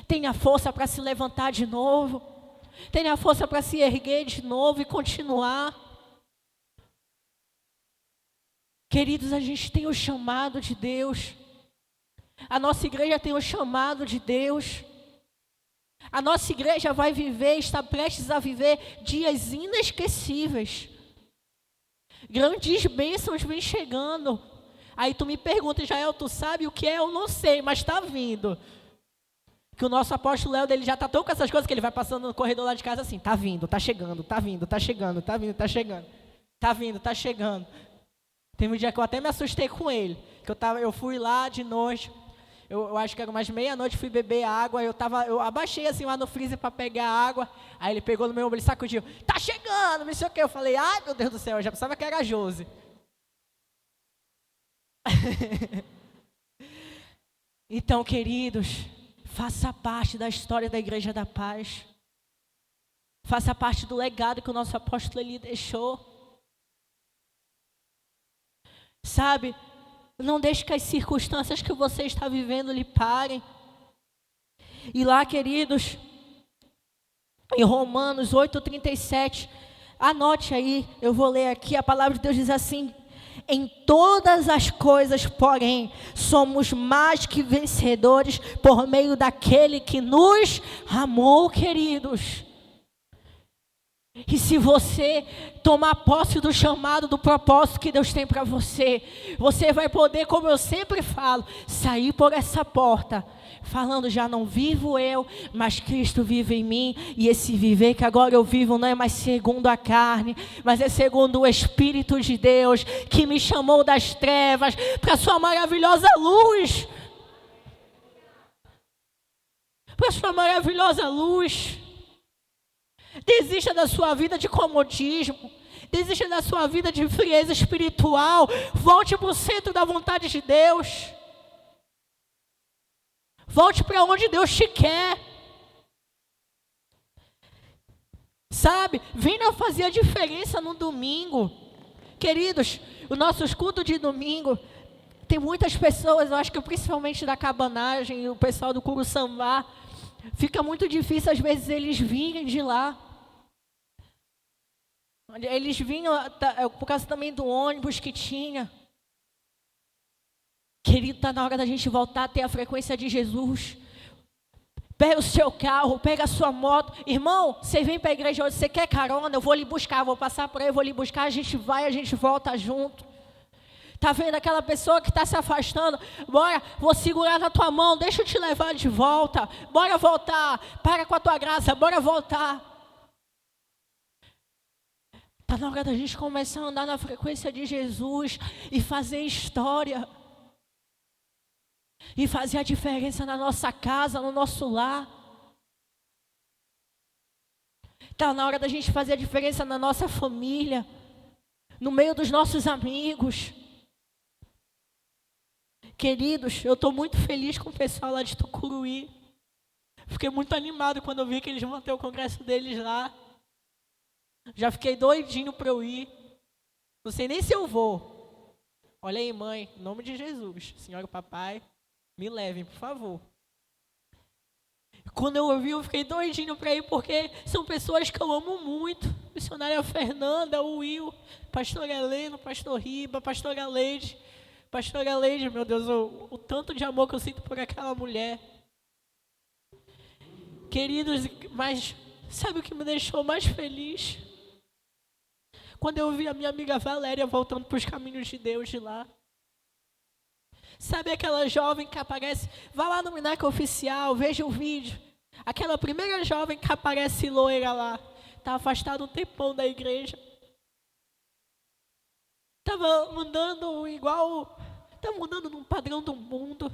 tenha força para se levantar de novo, tenha força para se erguer de novo e continuar. Queridos, a gente tem o chamado de Deus. A nossa igreja tem o chamado de Deus. A nossa igreja vai viver, está prestes a viver dias inesquecíveis. Grandes bênçãos vêm chegando. Aí tu me pergunta, Jael, tu sabe o que é? Eu não sei, mas está vindo. Que o nosso apóstolo Léo, ele já está tão com essas coisas que ele vai passando no corredor lá de casa assim, tá vindo, tá chegando, tá vindo, tá chegando, tá vindo, tá chegando. Tá vindo, tá chegando. Teve um dia que eu até me assustei com ele. Que eu fui lá de noite. Eu acho que era umas meia-noite, fui beber água. Eu abaixei assim lá no freezer para pegar água. Aí ele pegou no meu ombro, ele sacudiu. Tá chegando, não sei o que. Eu falei, ai meu Deus do céu, eu já pensava que era a Josi. Então, queridos, faça parte da história da Igreja da Paz. Faça parte do legado que o nosso apóstolo Eli deixou. Sabe, não deixe que as circunstâncias que você está vivendo lhe parem. E lá, queridos, em Romanos 8:37, anote aí, eu vou ler aqui, a palavra de Deus diz assim: em todas as coisas, porém, somos mais que vencedores por meio daquele que nos amou, queridos. E se você tomar posse do chamado, do propósito que Deus tem para você, você vai poder, como eu sempre falo, sair por essa porta, falando, já não vivo eu, mas Cristo vive em mim, e esse viver que agora eu vivo não é mais segundo a carne, mas é segundo o Espírito de Deus, que me chamou das trevas para a sua maravilhosa luz. Para a sua maravilhosa luz. Desista da sua vida de comodismo. Desista da sua vida de frieza espiritual. Volte para o centro da vontade de Deus. Volte para onde Deus te quer. Sabe, venha fazer a diferença no domingo. Queridos, os nossos cultos de domingo, tem muitas pessoas, eu acho que principalmente da cabanagem, o pessoal do Curuçambá, fica muito difícil às vezes eles virem de lá. Eles vinham por causa também do ônibus que tinha. Querido, está na hora da gente voltar a ter a frequência de Jesus. Pega o seu carro, pega a sua moto. Irmão, você vem para a igreja hoje, você quer carona? Eu vou lhe buscar, vou passar por aí, vou lhe buscar. A gente vai, a gente volta junto. Está vendo aquela pessoa que está se afastando? Bora, vou segurar na tua mão, deixa eu te levar de volta. Bora voltar, para com a tua graça, bora voltar. Está na hora da gente começar a andar na frequência de Jesus e fazer história. E fazer a diferença na nossa casa, no nosso lar. Está na hora da gente fazer a diferença na nossa família, no meio dos nossos amigos. Queridos, eu estou muito feliz com o pessoal lá de Tucuruí. Fiquei muito animado quando eu vi que eles vão ter o congresso deles lá. Já fiquei doidinho para eu ir. Não sei nem se eu vou. Olha aí, mãe, em nome de Jesus, senhora e papai, me levem, por favor. Quando eu ouvi, eu fiquei doidinho para ir, porque são pessoas que eu amo muito. Missionária Fernanda, o Will, pastor Heleno, pastor Riba, pastora Leide. Pastora Leide, meu Deus, o tanto de amor que eu sinto por aquela mulher. Queridos, mas sabe o que me deixou mais feliz? Quando eu vi a minha amiga Valéria voltando para os caminhos de Deus de lá. Sabe aquela jovem que aparece, vá lá no Minaca Oficial, veja o vídeo. Aquela primeira jovem que aparece loira lá, está afastada um tempão da igreja. Estava andando num padrão do mundo.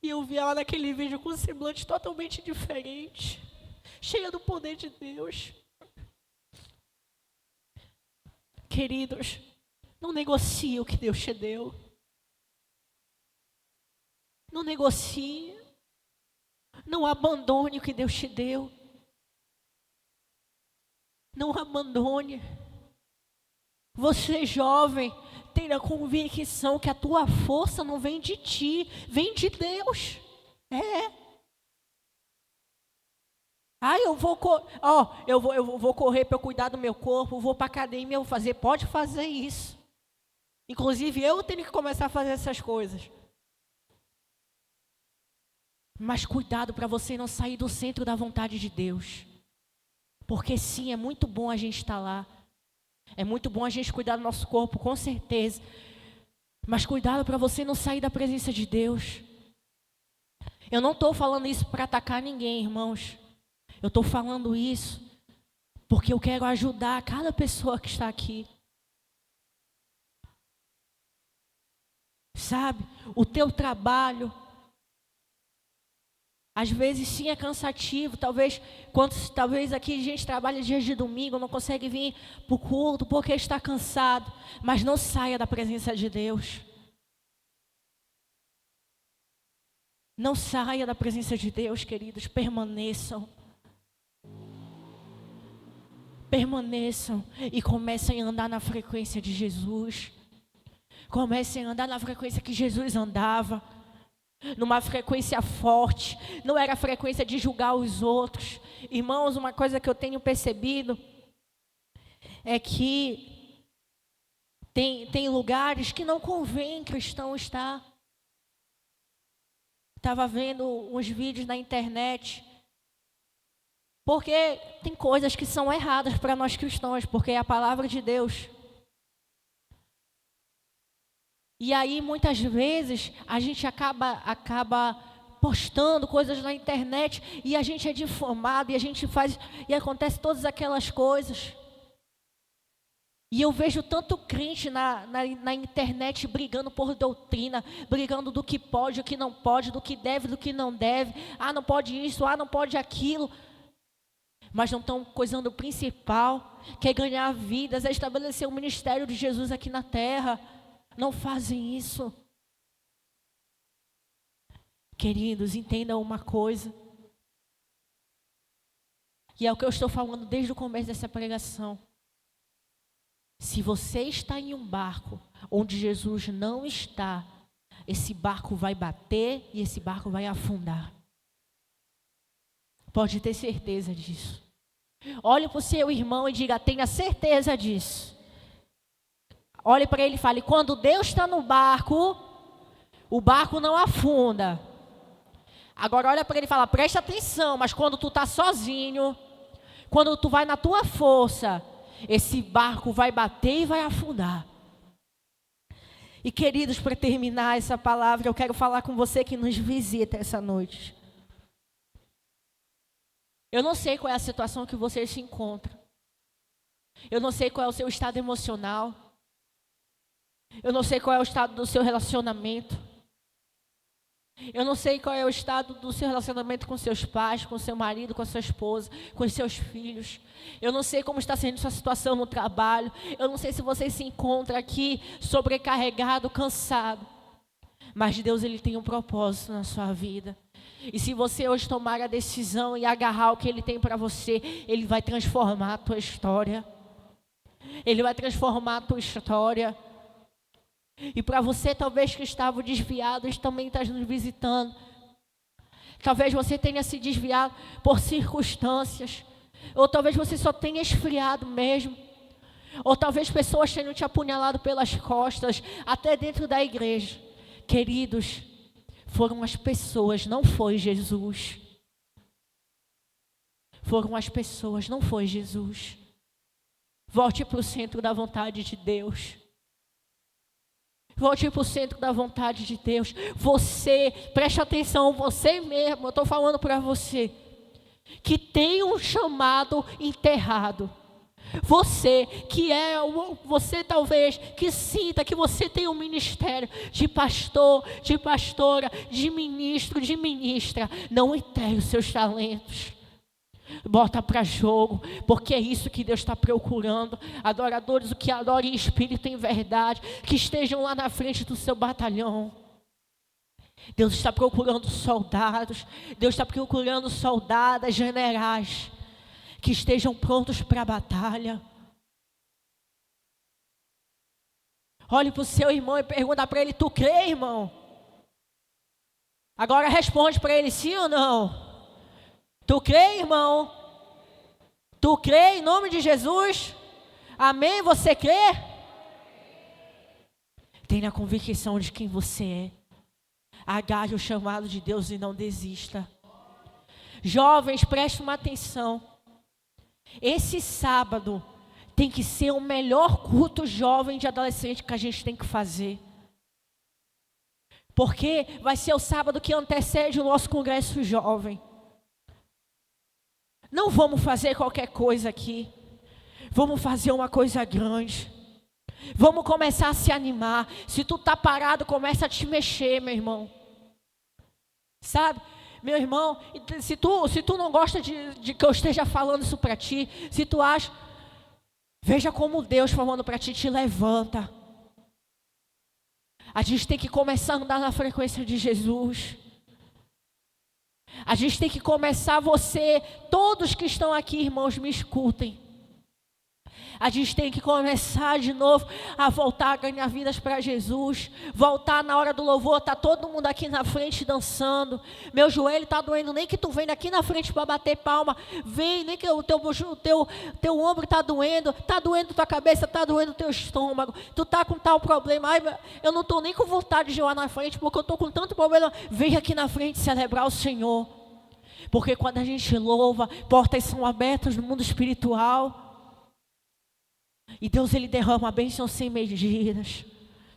E eu vi ela naquele vídeo com um semblante totalmente diferente, cheia do poder de Deus. Queridos, não negocie o que Deus te deu. Não negocie. Não abandone o que Deus te deu. Não abandone. Você, jovem, tenha a convicção que a tua força não vem de ti, vem de Deus. Eu vou correr para eu cuidar do meu corpo, vou para a academia, eu vou fazer. Pode fazer isso. Inclusive, eu tenho que começar a fazer essas coisas. Mas cuidado para você não sair do centro da vontade de Deus. Porque sim, é muito bom a gente estar lá. É muito bom a gente cuidar do nosso corpo, com certeza. Mas cuidado para você não sair da presença de Deus. Eu não estou falando isso para atacar ninguém, irmãos. Eu estou falando isso porque eu quero ajudar cada pessoa que está aqui. Sabe, o teu trabalho, às vezes sim é cansativo. Talvez aqui a gente trabalha dias de domingo, não consegue vir para o culto porque está cansado. Mas não saia da presença de Deus. Não saia da presença de Deus, queridos. Permaneçam. Permaneçam e comecem a andar na frequência de Jesus. Comecem a andar na frequência que Jesus andava. Numa frequência forte. Não era a frequência de julgar os outros. Irmãos, uma coisa que eu tenho percebido é que tem lugares que não convém cristão estar. Estava vendo uns vídeos na internet. Porque tem coisas que são erradas para nós cristãos, porque é a palavra de Deus. E aí, muitas vezes, a gente acaba postando coisas na internet e a gente é difamado e a gente faz, e acontece todas aquelas coisas. E eu vejo tanto crente na internet brigando por doutrina, brigando do que pode, o que não pode, do que deve, do que não deve. Não pode isso, não pode aquilo. Mas não estão coisando o principal, que é ganhar vidas, é estabelecer o ministério de Jesus aqui na terra. Não fazem isso. Queridos, entendam uma coisa. E é o que eu estou falando desde o começo dessa pregação. Se você está em um barco onde Jesus não está, esse barco vai bater e esse barco vai afundar. Pode ter certeza disso. Olhe para o seu irmão e diga, tenha certeza disso. Olhe para ele e fale, quando Deus está no barco, o barco não afunda. Agora olha para ele e fala, presta atenção, mas quando tu está sozinho, quando tu vai na tua força, esse barco vai bater e vai afundar. E queridos, para terminar essa palavra, eu quero falar com você que nos visita essa noite. Eu não sei qual é a situação que você se encontra. Eu não sei qual é o seu estado emocional. Eu não sei qual é o estado do seu relacionamento. Eu não sei qual é o estado do seu relacionamento com seus pais, com seu marido, com a sua esposa, com os seus filhos. Eu não sei como está sendo sua situação no trabalho. Eu não sei se você se encontra aqui sobrecarregado, cansado. Mas Deus, Ele tem um propósito na sua vida. E se você hoje tomar a decisão e agarrar o que Ele tem para você, Ele vai transformar a tua história. Ele vai transformar a tua história. E para você, talvez que estava desviado, Ele também está nos visitando. Talvez você tenha se desviado por circunstâncias. Ou talvez você só tenha esfriado mesmo. Ou talvez pessoas tenham te apunhalado pelas costas, até dentro da igreja. Queridos, Foram as pessoas, não foi Jesus. Foram as pessoas, não foi Jesus. Volte para o centro da vontade de Deus. Volte para o centro da vontade de Deus. Você, preste atenção, você mesmo, eu estou falando para você, que tem um chamado enterrado. Você você talvez que sinta que você tem um ministério de pastor, de pastora, de ministro, de ministra. Não enterre os seus talentos. Bota para jogo, porque é isso que Deus está procurando. Adoradores, o que adorem em espírito e em verdade, que estejam lá na frente do seu batalhão. Deus está procurando soldados, Deus está procurando soldadas, generais, que estejam prontos para a batalha. Olhe para o seu irmão e pergunta para ele: tu crê, irmão? Agora responde para ele, sim ou não? Tu crê, irmão? Tu crê em nome de Jesus? Amém? Você crê? Tenha a convicção de quem você é. Agarre o chamado de Deus e não desista. Jovens, prestem uma atenção. Esse sábado tem que ser o melhor culto jovem de adolescente que a gente tem que fazer. Porque vai ser o sábado que antecede o nosso congresso jovem. Não vamos fazer qualquer coisa aqui. Vamos fazer uma coisa grande. Vamos começar a se animar. Se tu tá parado, começa a te mexer, meu irmão. Sabe? Meu irmão, se tu não gosta de que eu esteja falando isso para ti, se tu acha, veja como Deus falando para ti, te levanta. A gente tem que começar a andar na frequência de Jesus. A gente tem que começar, todos que estão aqui, irmãos, me escutem. A gente tem que começar de novo a voltar a ganhar vidas para Jesus. Voltar na hora do louvor, tá todo mundo aqui na frente dançando. Meu joelho tá doendo, nem que tu venha aqui na frente para bater palma. Vem, nem que o teu ombro tá doendo tua cabeça, tá doendo teu estômago. Tu tá com tal problema, ai, eu não tô nem com vontade de ir lá na frente, porque eu tô com tanto problema. Vem aqui na frente celebrar o Senhor. Porque quando a gente louva, portas são abertas no mundo espiritual. E Deus, Ele derrama bênçãos sem medidas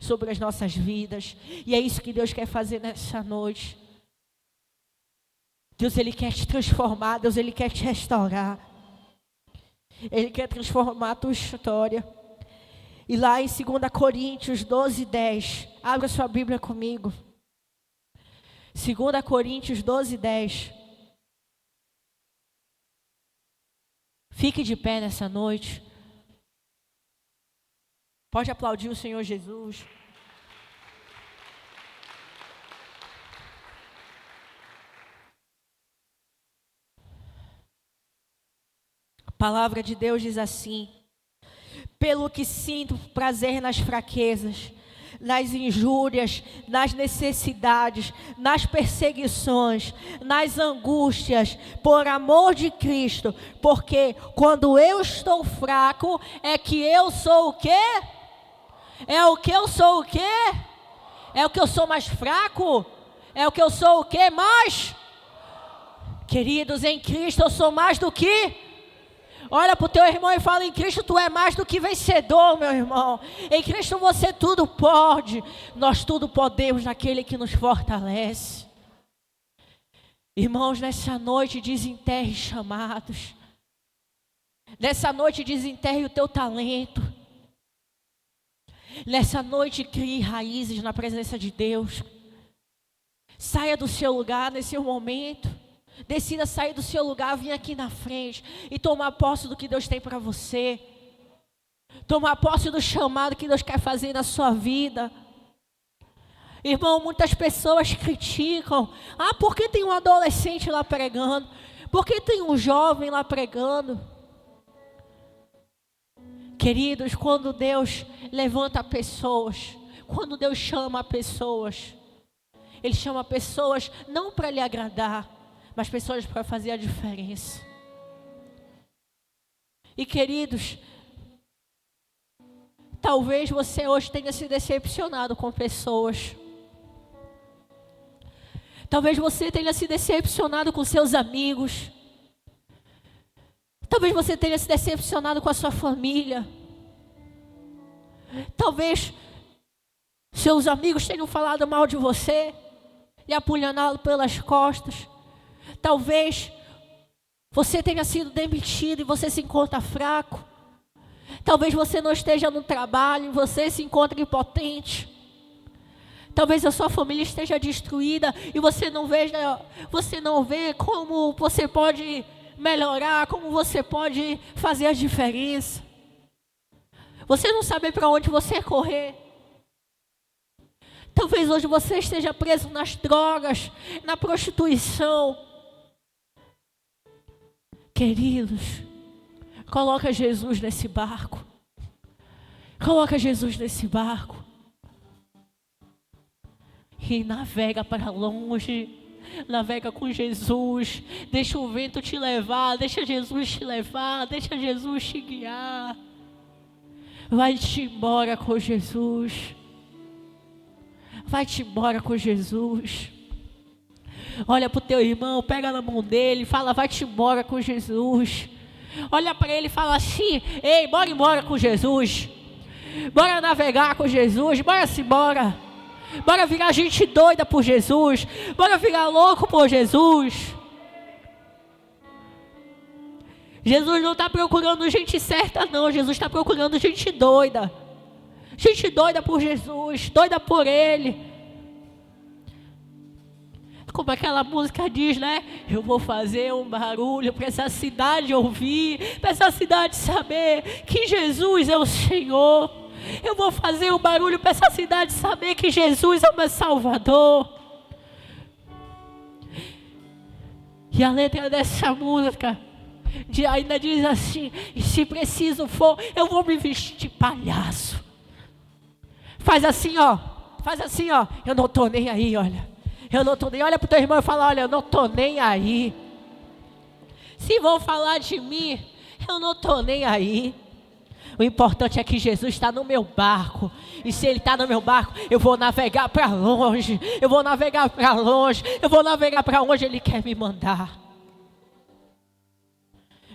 sobre as nossas vidas. E é isso que Deus quer fazer nessa noite. Deus, Ele quer te transformar. Deus, Ele quer te restaurar. Ele quer transformar a tua história. E lá em 2 Coríntios 12:10. Abra sua Bíblia comigo. 2 Coríntios 12:10. Fique de pé nessa noite. Pode aplaudir o Senhor Jesus. A palavra de Deus diz assim: pelo que sinto prazer nas fraquezas, nas injúrias, nas necessidades, nas perseguições, nas angústias, por amor de Cristo, porque quando eu estou fraco, é que eu sou o quê? É o que eu sou o quê? É o que eu sou mais fraco? É o que eu sou o quê? Mais? Queridos, em Cristo eu sou mais do que... Olha para o teu irmão e fala: em Cristo tu é mais do que vencedor, meu irmão. Em Cristo você tudo pode. Nós tudo podemos naquele que nos fortalece. Irmãos, nessa noite desenterre chamados. Nessa noite desenterre o teu talento. Nessa noite crie raízes na presença de Deus. Saia do seu lugar nesse momento. Decida sair do seu lugar, vir aqui na frente e tomar posse do que Deus tem para você. Tomar posse do chamado que Deus quer fazer na sua vida. Irmão, muitas pessoas criticam. Ah, por que tem um adolescente lá pregando? Por que tem um jovem lá pregando? Queridos, quando Deus levanta pessoas, quando Deus chama pessoas, Ele chama pessoas não para lhe agradar, mas pessoas para fazer a diferença. E queridos, talvez você hoje tenha se decepcionado com pessoas. Talvez você tenha se decepcionado com seus amigos. Talvez você tenha se decepcionado com a sua família. Talvez seus amigos tenham falado mal de você e apunhalado pelas costas. Talvez você tenha sido demitido e você se encontra fraco. Talvez você não esteja no trabalho e você se encontra impotente. Talvez a sua família esteja destruída e você não vê como você pode melhorar, como você pode fazer a diferença. Você não sabe para onde você correr. Talvez hoje você esteja preso nas drogas, na prostituição. Queridos, coloca Jesus nesse barco. Coloca Jesus nesse barco. E navega para longe. Navega com Jesus. Deixa o vento te levar. Deixa Jesus te levar. Deixa Jesus te guiar. Vai-te embora com Jesus. Vai-te embora com Jesus. Olha para o teu irmão, pega na mão dele, fala, vai-te embora com Jesus. Olha para ele e fala assim, ei, bora embora com Jesus. Bora navegar com Jesus, bora-se embora. Bora virar gente doida por Jesus. Bora virar louco por Jesus. Jesus não está procurando gente certa não, Jesus está procurando gente doida. Gente doida por Jesus, doida por Ele. Como aquela música diz, né? Eu vou fazer um barulho para essa cidade ouvir, para essa cidade saber que Jesus é o Senhor. Eu vou fazer um barulho para essa cidade saber que Jesus é o meu Salvador. E a letra dessa música ainda diz assim, e se preciso for, eu vou me vestir de palhaço. Faz assim, ó. Eu não estou nem aí, olha. Eu não estou nem, olha para o teu irmão e fala, olha, eu não estou nem aí. Se vão falar de mim, eu não estou nem aí. O importante é que Jesus está no meu barco. E se Ele está no meu barco, eu vou navegar para longe. Eu vou navegar para longe. Eu vou navegar para onde Ele quer me mandar.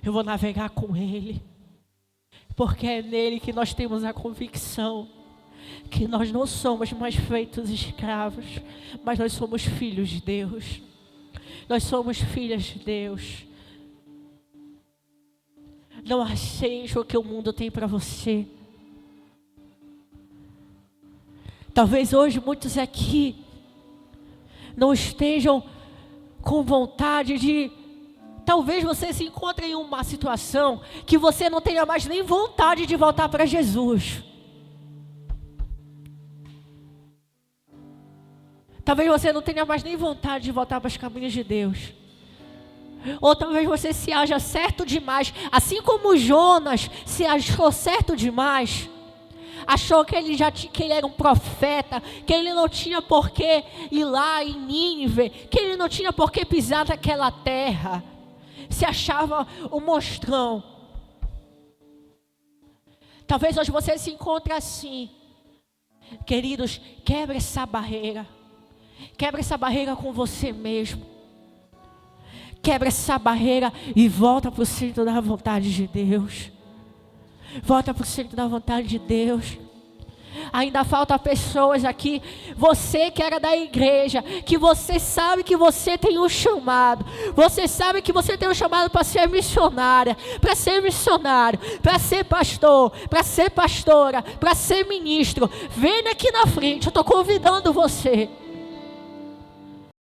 Eu vou navegar com Ele. Porque é nele que nós temos a convicção que nós não somos mais feitos escravos, mas nós somos filhos de Deus. Nós somos filhas de Deus. Não aceite o que o mundo tem para você. Talvez hoje muitos aqui não estejam com vontade de... Talvez você se encontre em uma situação que você não tenha mais nem vontade de voltar para Jesus. Talvez você não tenha mais nem vontade de voltar para os caminhos de Deus. Ou talvez você se acha certo demais, assim como Jonas se achou certo demais. Achou que ele era um profeta, que ele não tinha por que ir lá em Nínive, que ele não tinha por que pisar naquela terra. Se achava um monstrão. Talvez hoje você se encontre assim. Queridos, quebra essa barreira. Quebra essa barreira com você mesmo. Quebra essa barreira e volta para o centro da vontade de Deus. Volta para o centro da vontade de Deus. Ainda falta pessoas aqui, você que era da igreja, que você sabe que você tem um chamado. Você sabe que você tem um chamado para ser missionária, para ser missionário, para ser pastor, para ser pastora, para ser ministro. Vem aqui na frente, eu estou convidando você.